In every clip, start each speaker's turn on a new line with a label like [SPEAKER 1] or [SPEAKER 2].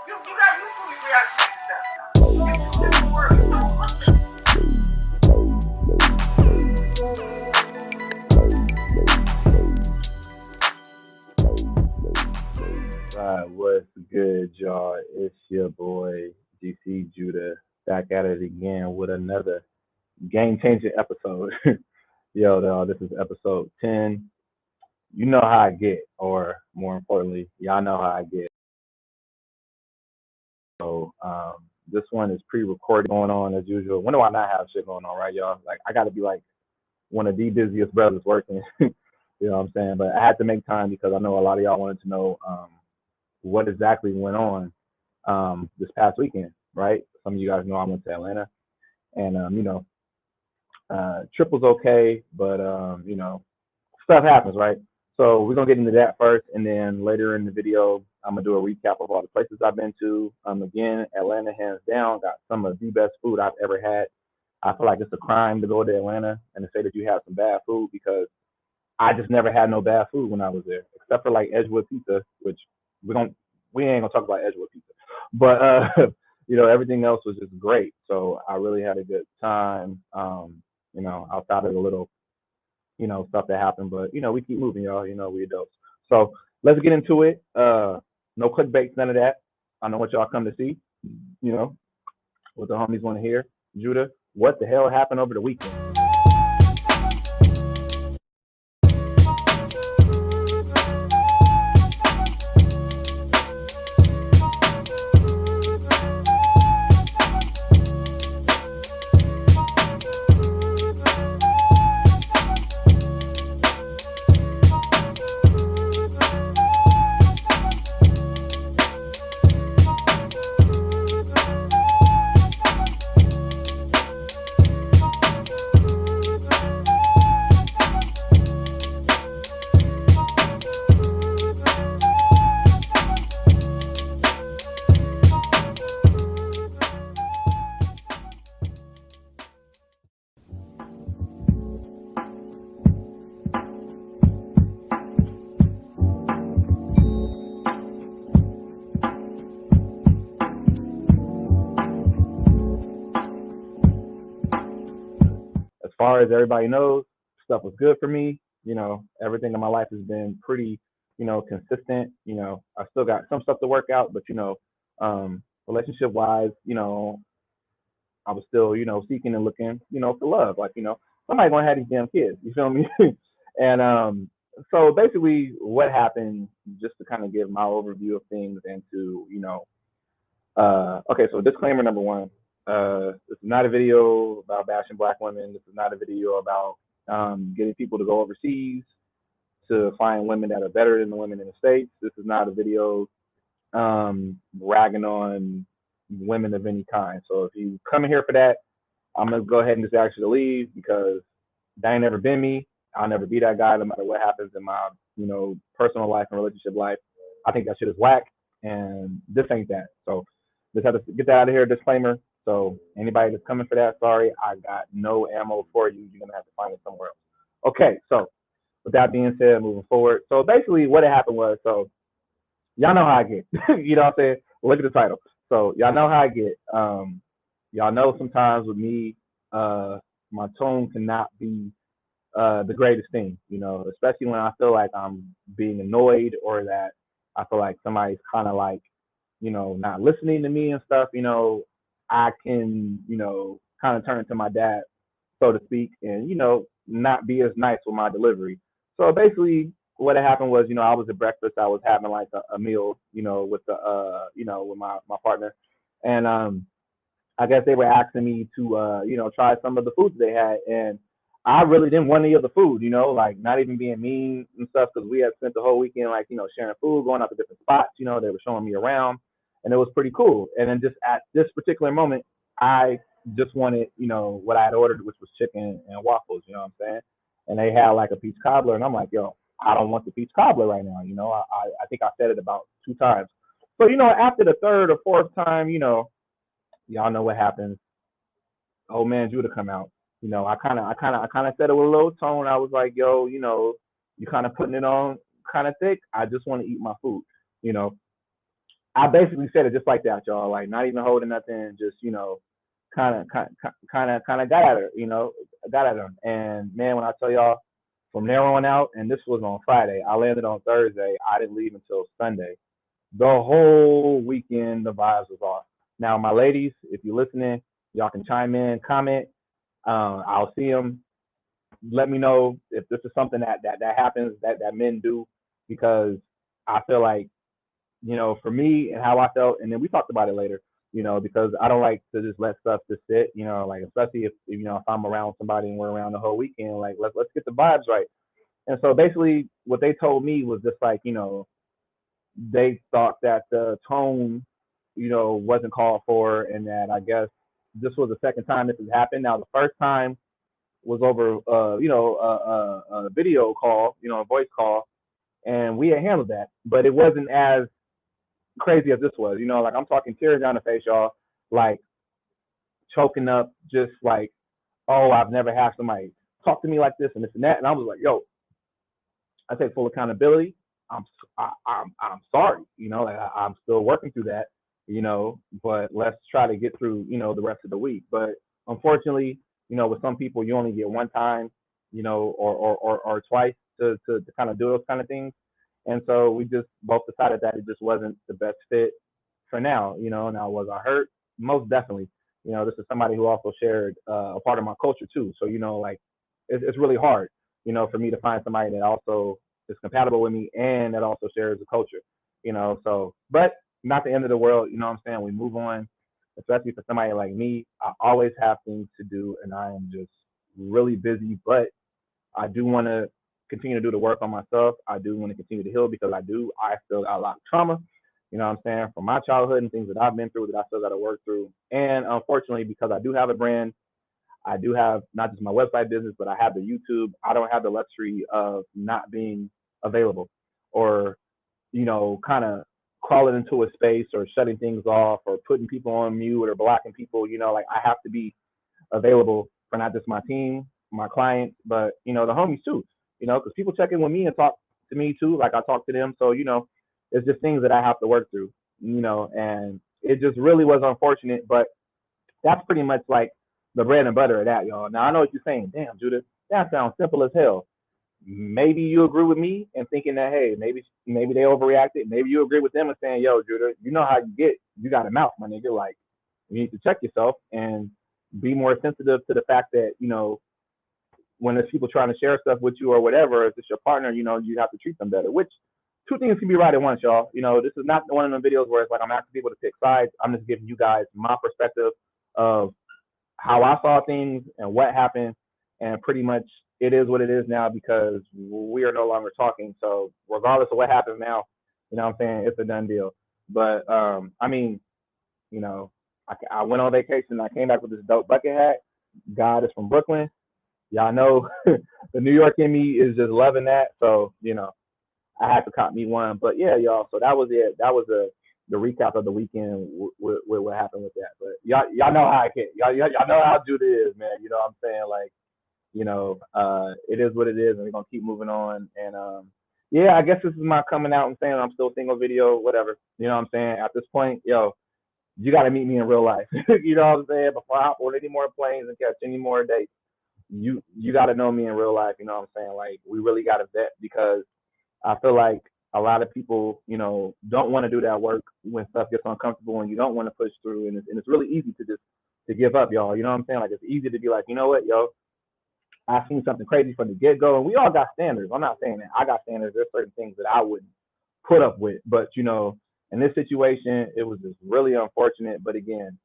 [SPEAKER 1] You got YouTube reality steps now. You two different worlds. So
[SPEAKER 2] What's good, y'all? It's your boy GC Juda back at it again with another game-changing episode. Yo, this is episode 10. You know how I get, or more importantly, y'all know how I get. This one is pre-recorded going on as usual. When do I not have shit going on, right, y'all? Like, I got to be like one of the busiest brothers working. You know what I'm saying? But I had to make time because I know a lot of y'all wanted to know what exactly went on this past weekend, right? Some of you guys know I went to Atlanta, and trip was okay, but stuff happens, right? So we're gonna get into that first, and then later in the video, I'm gonna do a recap of all the places I've been to. Again, Atlanta, hands down, got some of the best food I've ever had. I feel like it's a crime to go to Atlanta and to say that you have some bad food because I just never had no bad food when I was there, except for like Edgewood Pizza, which we don't we ain't gonna talk about Edgewood Pizza, but everything else was just great. So I really had a good time. Outside of the little stuff that happened, but we keep moving, y'all. We adults. So let's get into it. No clickbait, none of that. I know what y'all come to see. You know what the homies want to hear. Judah, what the hell happened over the weekend? As far as everybody knows, stuff was good for me. Everything in my life has been pretty, consistent. I still got some stuff to work out, but relationship wise, I was still, seeking and looking, for love. Like, somebody gonna have these damn kids. You feel me? and so basically, what happened, just to kind of give my overview of things and to, okay. So disclaimer number one: this is not a video about bashing black women. This is not a video about getting people to go overseas to find women that are better than the women in the states. This is not a video ragging on women of any kind. So if you come in here for that, I'm gonna go ahead and just ask you to leave because that ain't never been me. I'll never be that guy, no matter what happens in my, personal life and relationship life. I think that shit is whack, and this ain't that. So just have to get that out of here. Disclaimer. So anybody that's coming for that, sorry, I got no ammo for you. You're gonna have to find it somewhere else. Okay, so with that being said, moving forward. So basically, what had happened was, so y'all know how I get. You know what I'm saying? Look at the title. So y'all know how I get. Y'all know sometimes with me, my tone cannot be the greatest thing, especially when I feel like I'm being annoyed or that I feel like somebody's kind of like, not listening to me and stuff, I can, kind of turn into my dad, so to speak, and, not be as nice with my delivery. So basically, what had happened was, I was at breakfast, I was having like a meal, with the, with my partner. And I guess they were asking me to, try some of the foods they had. And I really didn't want any of the food, like not even being mean and stuff, because we had spent the whole weekend, like, sharing food, going out to different spots, they were showing me around, and it was pretty cool. And then just at this particular moment, I just wanted, what I had ordered, which was chicken and waffles, you know what I'm saying? And they had like a peach cobbler, and I'm like, yo, I don't want the peach cobbler right now, I think I said it about 2 times. So, after the third or fourth time, y'all know what happens. Old man Judah come out. I kind of said it with a low tone. I was like, yo, you kind of putting it on kind of thick. I just want to eat my food, you know. I basically said it just like that, y'all. Like not even holding nothing, just kind of got at her, got at her. And man, when I tell y'all, from there on out, and this was on Friday, I landed on Thursday. I didn't leave until Sunday. The whole weekend, the vibes was off. Now, my ladies, if you're listening, y'all can chime in, comment. I'll see them. Let me know if this is something that happens that men do, because I feel like, for me and how I felt, and then we talked about it later, because I don't like to just let stuff just sit, like especially if I'm around somebody and we're around the whole weekend, like let's get the vibes right. And so basically what they told me was just like, they thought that the tone, wasn't called for, and that I guess this was the second time this has happened. Now the first time was over, a video call, a voice call, and we had handled that, but it wasn't as crazy as this was. Like I'm talking tears down the face, y'all, like choking up, just like, oh, I've never had somebody talk to me like this and this and that. And I was like, yo, I take full accountability. I'm I'm sorry, like I'm still working through that, but let's try to get through, the rest of the week. But unfortunately, with some people you only get one time, or twice to kind of do those kind of things. And so we just both decided that it just wasn't the best fit for now. Now was I hurt? Most definitely. This is somebody who also shared a part of my culture too. So like it's really hard, for me to find somebody that also is compatible with me and that also shares the culture. So but not the end of the world. You know what I'm saying? We move on. Especially for somebody like me, I always have things to do, and I am just really busy. But I do want to continue to do the work on myself. I do want to continue to heal, because I still got a lot of trauma, what I'm saying, from my childhood and things that I've been through that I still got to work through. And unfortunately, because I do have a brand, I do have not just my website business, but I have the YouTube. I don't have the luxury of not being available, or, kind of crawling into a space or shutting things off or putting people on mute or blocking people. Like I have to be available for not just my team, my clients, but the homies too. Because people check in with me and talk to me too, like I talk to them. So it's just things that I have to work through. And it just really was unfortunate, but that's pretty much like the bread and butter of that, y'all. Now I know what you're saying. Damn, Judah, that sounds simple as hell. Maybe you agree with me and thinking that, hey, maybe they overreacted. Maybe you agree with them and saying, yo, Judah, you know how you got a mouth, my nigga. Like you need to check yourself and be more sensitive to the fact that when there's people trying to share stuff with you or whatever, if it's your partner, you have to treat them better. Which two things can be right at once, y'all. This is not one of them videos where it's like I'm asking people to pick sides. I'm just giving you guys my perspective of how I saw things and what happened, and pretty much it is what it is now, because we are no longer talking. So regardless of what happens now, what I'm saying, it's a done deal. But I mean, I went on vacation. I came back with this dope bucket hat. God is from Brooklyn. Y'all know the New York in me is just loving that. So I had to cop me one. But yeah, y'all. So that was it. That was the recap of the weekend with what happened with that. But y'all know how I get. Y'all know how Judah is, man. You know what I'm saying? Like, it is what it is, and we're gonna keep moving on. And yeah, I guess this is my coming out and saying I'm still single video, whatever. You know what I'm saying? At this point, yo, you got to meet me in real life. You know what I'm saying? Before I hop on any more planes and catch any more dates, you got to know me in real life. You know what I'm saying? Like we really got to vet, because I feel like a lot of people, don't want to do that work when stuff gets uncomfortable and you don't want to push through, and it's really easy to just to give up, y'all. You know what I'm saying? Like it's easy to be like, you know what, yo, I've seen something crazy from the get go, and we all got standards. I'm not saying that I got standards. There's certain things that I wouldn't put up with, but in this situation, it was just really unfortunate. But again,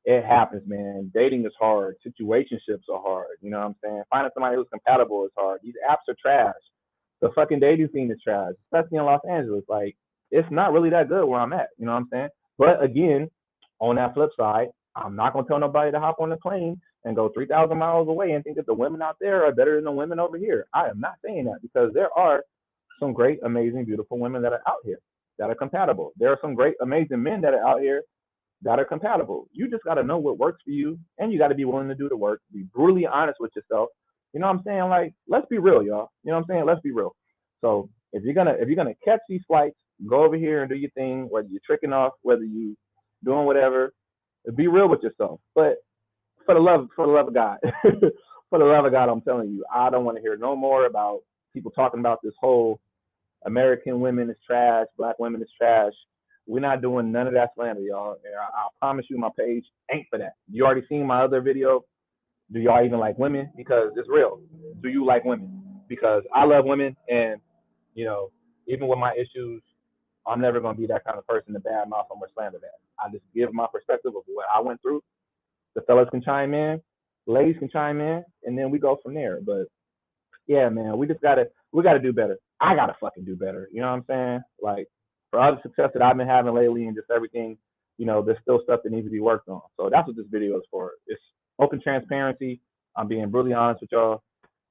[SPEAKER 2] it happens, man. Dating is hard. Situationships are hard. You know what I'm saying? Finding somebody who's compatible is hard. These apps are trash. The fucking dating scene is trash, especially in Los Angeles. Like, it's not really that good where I'm at. You know what I'm saying? But again, on that flip side, I'm not gonna tell nobody to hop on the plane and go 3,000 miles away and think that the women out there are better than the women over here. I am not saying that, because there are some great, amazing, beautiful women that are out here that are compatible. There are some great, amazing men that are out here that are compatible. You just got to know what works for you, and you got to be willing to do the work. Be brutally honest with yourself. You know what I'm saying? Like, let's be real, y'all. You know what I'm saying? Let's be real. So if you're gonna catch these flights, go over here and do your thing, whether you're tricking off, whether you doing whatever. Be real with yourself. But for the love of God, for the love of God, I'm telling you, I don't want to hear no more about people talking about this whole American women is trash, black women is trash. We're not doing none of that slander, y'all. And I promise you, my page ain't for that. You already seen my other video. Do y'all even like women? Because it's real. Do you like women? Because I love women, and you know, even with my issues, I'm never gonna be that kind of person to badmouth them or slander that. I just give my perspective of what I went through. The fellas can chime in, ladies can chime in, and then we go from there. But yeah, man, we gotta do better. I gotta fucking do better. You know what I'm saying? Like for all the success that I've been having lately and just everything, there's still stuff that needs to be worked on. So that's what this video is for. It's open transparency. I'm being brutally honest with y'all.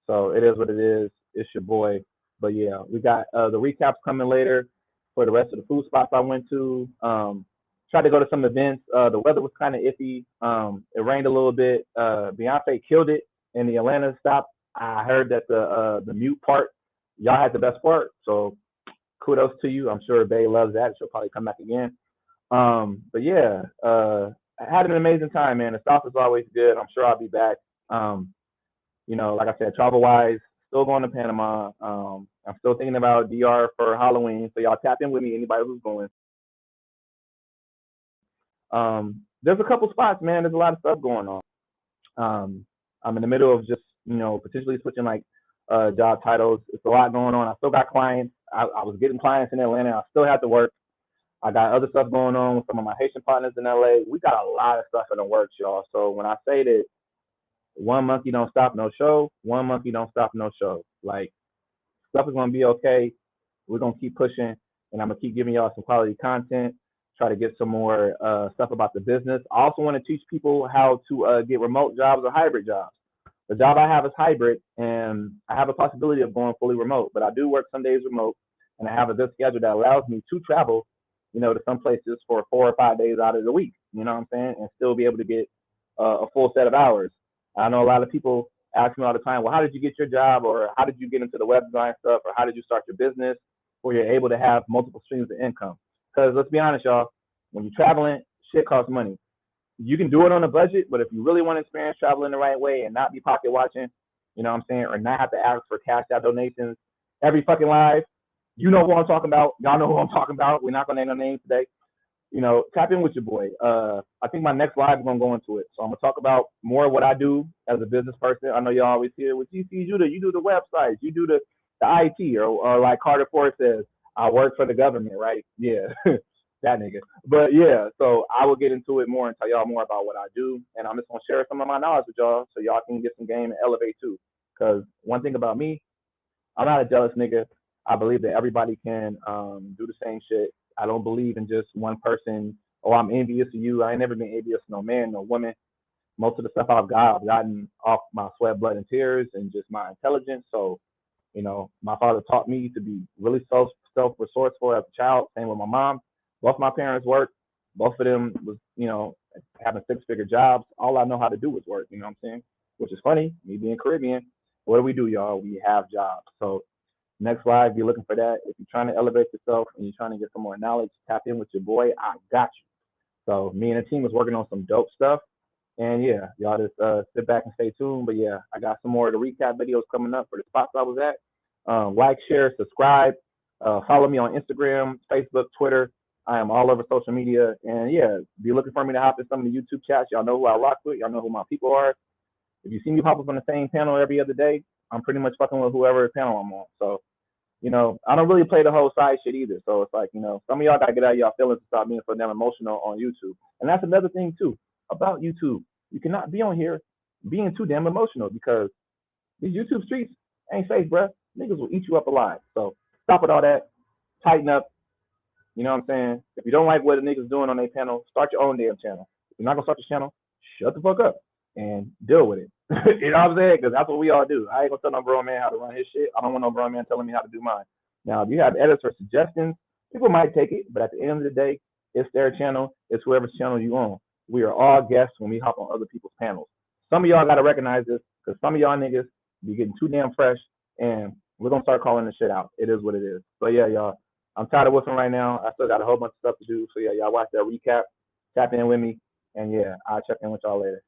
[SPEAKER 2] So it is what it is. It's your boy. But yeah, we got the recaps coming later for the rest of the food spots I went to. Tried to go to some events. The weather was kind of iffy. It rained a little bit. Beyonce killed it in the Atlanta stop. I heard that the mute part, y'all had the best part. So kudos to you. I'm sure Bay loves that. She'll probably come back again. But yeah, I had an amazing time, man. The South is always good. I'm sure I'll be back. Like I said, travel wise, still going to Panama. I'm still thinking about DR for Halloween. So y'all tap in with me, anybody who's going. There's a couple spots, man. There's a lot of stuff going on. I'm in the middle of just, potentially switching like job titles. It's a lot going on. I still got clients. I was getting clients in Atlanta. I still have to work. I got other stuff going on with some of my Haitian partners in LA. We got a lot of stuff in the works, y'all. So when I say that one monkey don't stop no show, one monkey don't stop no show. Like stuff is gonna be okay. We're gonna keep pushing, and I'm gonna keep giving y'all some quality content. Try to get some more stuff about the business. I also want to teach people how to get remote jobs or hybrid jobs. The job I have is hybrid, and I have a possibility of going fully remote. But I do work some days remote, and I have a good schedule that allows me to travel, to some places for 4 or 5 days out of the week. You know what I'm saying, and still be able to get a full set of hours. I know a lot of people ask me all the time, well, how did you get your job, or how did you get into the web design stuff, or how did you start your business, where you're able to have multiple streams of income? Because let's be honest, y'all, when you're traveling, shit costs money. You can do it on a budget, but if you really want to experience traveling the right way and not be pocket watching, you know what I'm saying, or not have to ask for cash out donations every fucking live, you know who I'm talking about. Y'all know who I'm talking about. We're not going to name no names today. Tap in with your boy. I think my next live is going to go into it. So I'm going to talk about more of what I do as a business person. I know y'all always hear with GC Juda, you do the websites, you do the IT, or like Carter Ford says, I work for the government, right? Yeah, that nigga. But yeah, so I will get into it more and tell y'all more about what I do. And I'm just going to share some of my knowledge with y'all so y'all can get some game and elevate too. Because one thing about me, I'm not a jealous nigga. I believe that everybody can do the same shit. I don't believe in just one person. Oh, I'm envious of you. I ain't never been envious of no man, no woman. Most of the stuff I've gotten off my sweat, blood, and tears, and just my intelligence. So, my father taught me to be really self-resourceful as a child. Same with my mom. Both my parents worked. Both of them was, having six-figure jobs. All I know how to do is work. You know what I'm saying? Which is funny. Me being Caribbean. What do we do, y'all? We have jobs. So next live, be looking for that. If you're trying to elevate yourself and you're trying to get some more knowledge, tap in with your boy. I got you. So me and the team was working on some dope stuff. And yeah, y'all just sit back and stay tuned. But yeah, I got some more of the recap videos coming up for the spots I was at. Like, share, subscribe. Follow me on Instagram, Facebook, Twitter. I am all over social media. And yeah, be looking for me to hop in some of the YouTube chats. Y'all know who I rock with. Y'all know who my people are. If you see me pop up on the same panel every other day, I'm pretty much fucking with whoever panel I'm on. So, I don't really play the whole side shit either. So it's like, some of y'all gotta get out of y'all feelings and stop being so damn emotional on YouTube. And that's another thing too about YouTube. You cannot be on here being too damn emotional because these YouTube streets ain't safe, bruh. Niggas will eat you up alive. So stop with all that. Tighten up. You know what I'm saying? If you don't like what the niggas doing on their panel, start your own damn channel. If you're not gonna start your channel, shut the fuck up and deal with it. You know what I'm saying? Because that's what we all do. I ain't gonna tell no grown man how to run his shit. I don't want no grown man telling me how to do mine. Now, if you have edits or suggestions, people might take it, but at the end of the day, it's their channel. It's whoever's channel you own. We are all guests when we hop on other people's panels. Some of y'all gotta recognize this because some of y'all niggas be getting too damn fresh, and we're gonna start calling this shit out. It is what it is. So yeah, y'all. I'm tired of whiffing right now. I still got a whole bunch of stuff to do. So yeah, y'all watch that recap, tap in with me, and yeah, I'll check in with y'all later.